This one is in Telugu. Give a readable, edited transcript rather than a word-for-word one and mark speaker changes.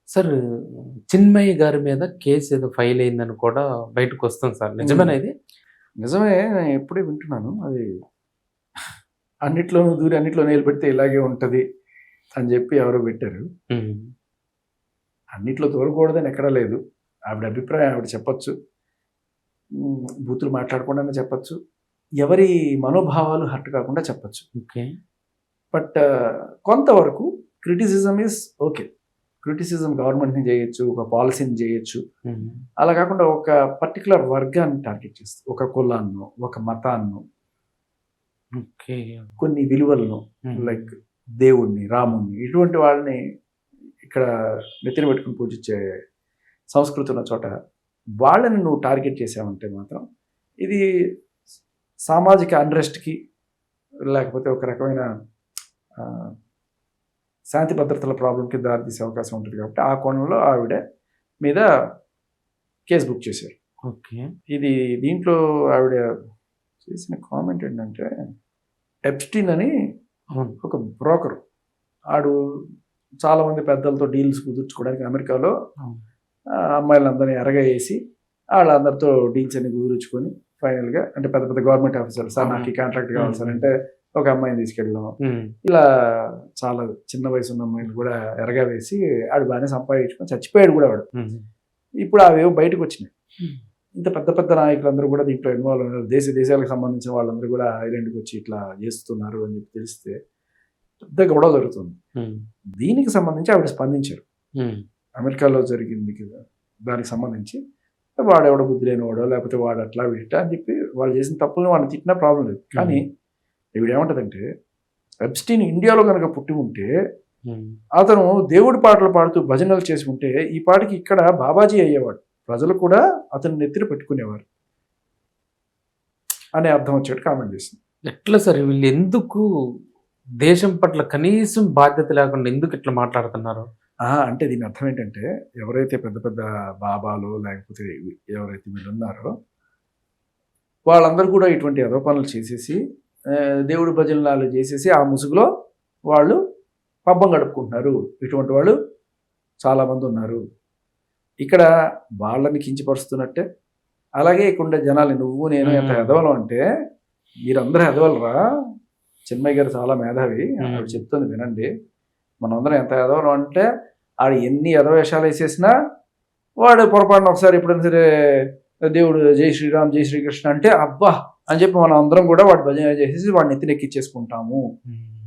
Speaker 1: సార్ చిన్మయి గారి మీద కేసు ఏదో ఫైల్ అయిందని కూడా బయటకొస్తుంది సార్. నిజమేనా ఇది?
Speaker 2: నిజమే. నేను ఎప్పుడే వింటున్నాను. అది అన్నిట్లోనూ దూరి అన్నిట్లో నిలబెడితే ఇలాగే ఉంటది అని చెప్పి ఎవరో పెట్టారు.
Speaker 1: హ్మ్.
Speaker 2: అన్నిట్లో దూరకూడదని ఎక్కడా లేదు. ఆవిడ అభిప్రాయం ఆవిడ చెప్పొచ్చు. బూతులు మాట్లాడకుండానే చెప్పొచ్చు. ఎవరి మనోభావాలు హర్ట్ కాకుండా చెప్పొచ్చు.
Speaker 1: ఓకే.
Speaker 2: బట్ కొంతవరకు క్రిటిసిజం ఈజ్ ఓకే. క్రిటిసిజం గవర్నమెంట్ని చేయొచ్చు, ఒక పాలసీని చేయొచ్చు.
Speaker 1: హ్మ్.
Speaker 2: అలా కాకుండా ఒక పర్టికులర్ వర్గాన్ని టార్గెట్ చేస్తుంది. ఒక కులాన్నో, ఒక మతాన్నో,
Speaker 1: ఓకే.
Speaker 2: కొన్ని విలువలను
Speaker 1: హ్మ్.
Speaker 2: లైక్ దేవుణ్ణి, రాముణ్ణి ఇటువంటి వాళ్ళని ఇక్కడ నెత్తిన పెట్టుకుని పూజించే సంస్కృతి ఉన్న చోట వాళ్ళని నువ్వు టార్గెట్ చేసావంటే మాత్రం ఇది సామాజిక అన్రెస్ట్కి లేకపోతే ఒక రకమైన ఆ, శాంతి భద్రతల ప్రాబ్లంకి దారితీసే అవకాశం ఉంటుంది. కాబట్టి ఆ కోణంలో ఆవిడ మీద కేసు బుక్ చేశారు.
Speaker 1: ఓకే.
Speaker 2: ఇది దీంట్లో ఆవిడ చేసిన కామెంట్ ఏంటంటే, ఎప్స్టీన్ అని
Speaker 1: అవును.
Speaker 2: ఒక బ్రోకర్, ఆడు చాలామంది పెద్దలతో డీల్స్ కుదుర్చుకోవడానికి అమెరికాలో
Speaker 1: అవును.
Speaker 2: అమ్మాయిలందరినీ ఎరగేసి వాళ్ళందరితో డీల్స్ అన్ని కుదుర్చుకొని ఫైనల్గా అంటే పెద్ద పెద్ద గవర్నమెంట్ ఆఫీసర్లు, సార్ నాకు ఈ కాంట్రాక్ట్ కావాలి సార్ అంటే ఒక అమ్మాయిని తీసుకెళ్ళడం,
Speaker 1: హ్మ్.
Speaker 2: ఇలా చాలా చిన్న వయసు ఉన్న అమ్మాయిని కూడా ఎరగా వేసి ఆడు బాగానే సంపాదించుకొని చచ్చిపోయాడు కూడా వాడు.
Speaker 1: హ్మ్.
Speaker 2: ఇప్పుడు అవేవో బయటకు వచ్చినాయి. ఇంత పెద్ద పెద్ద నాయకులందరూ కూడా దీంట్లో ఇన్వాల్వ్ ఉన్నారు. దేశాలకు సంబంధించిన వాళ్ళందరూ కూడా ఐలాండ్కి వచ్చి ఇట్లా చేస్తున్నారు అని చెప్పి తెలిస్తే పెద్ద గొడవ జరుగుతుంది.
Speaker 1: హ్మ్.
Speaker 2: దీనికి సంబంధించి ఆవిడ స్పందించారు.
Speaker 1: హ్మ్.
Speaker 2: అమెరికాలో జరిగింది కదా దానికి సంబంధించి, వాడెవడ బుద్ధి లేనివాడో లేకపోతే వాడు అట్లా వీట అని చెప్పి వాళ్ళు చేసిన తప్పులను వాళ్ళని తిట్టినా ప్రాబ్లం లేదు. కానీ ఈవిడ ఏమంటదంటే, ఎప్స్టీన్ ఇండియాలో కనుక పుట్టి ఉంటే
Speaker 1: హ్మ్.
Speaker 2: అతను దేవుడి పాటలు పాడుతూ భజనలు చేసి ఉంటే ఈ పాటికి ఇక్కడ బాబాజీ అయ్యేవాడు, ప్రజలు కూడా అతను నెత్తిన పెట్టుకునేవారు అనే అర్థం వచ్చేట్టు కామెంట్ చేసింది.
Speaker 1: ఎట్లా సార్ వీళ్ళు ఎందుకు దేశం పట్ల కనీసం బాధ్యత లేకుండా ఎందుకు ఇట్లా మాట్లాడుతున్నారు?
Speaker 2: అంటే దీని అర్థం ఏంటంటే, ఎవరైతే పెద్ద పెద్ద బాబాలు లేకపోతే ఎవరైతే వీళ్ళు ఉన్నారో వాళ్ళందరూ కూడా ఇటువంటి ఏదో పనులు చేసేసి దేవుడి భజనలు చేసేసి ఆ ముసుగులో వాళ్ళు పబ్బం గడుపుకుంటున్నారు. ఇటువంటి వాళ్ళు చాలామంది ఉన్నారు. ఇక్కడ వాళ్ళని కించపరుస్తున్నట్టే, అలాగే ఇక్కడ జనాలు నువ్వు నేను ఎంత ఎదవలం అంటే, మీరందరూ ఎదవలరా, చిన్మయ్య గారు చాలా మేధావి, ఆవిడ చెప్తుంది వినండి, మనందరం ఎంత ఎదవలం అంటే ఆడు ఎన్ని ఎదవేషాలు వేసేసినా వాడు పొరపాటున ఒకసారి ఎప్పుడైనా సరే దేవుడు జై శ్రీరామ్ జై శ్రీకృష్ణ అంటే అబ్బా అని చెప్పి మనం అందరం కూడా వాడు భజన చేసేసి వాడిని ఎత్తినెక్కిచ్చేసుకుంటాము.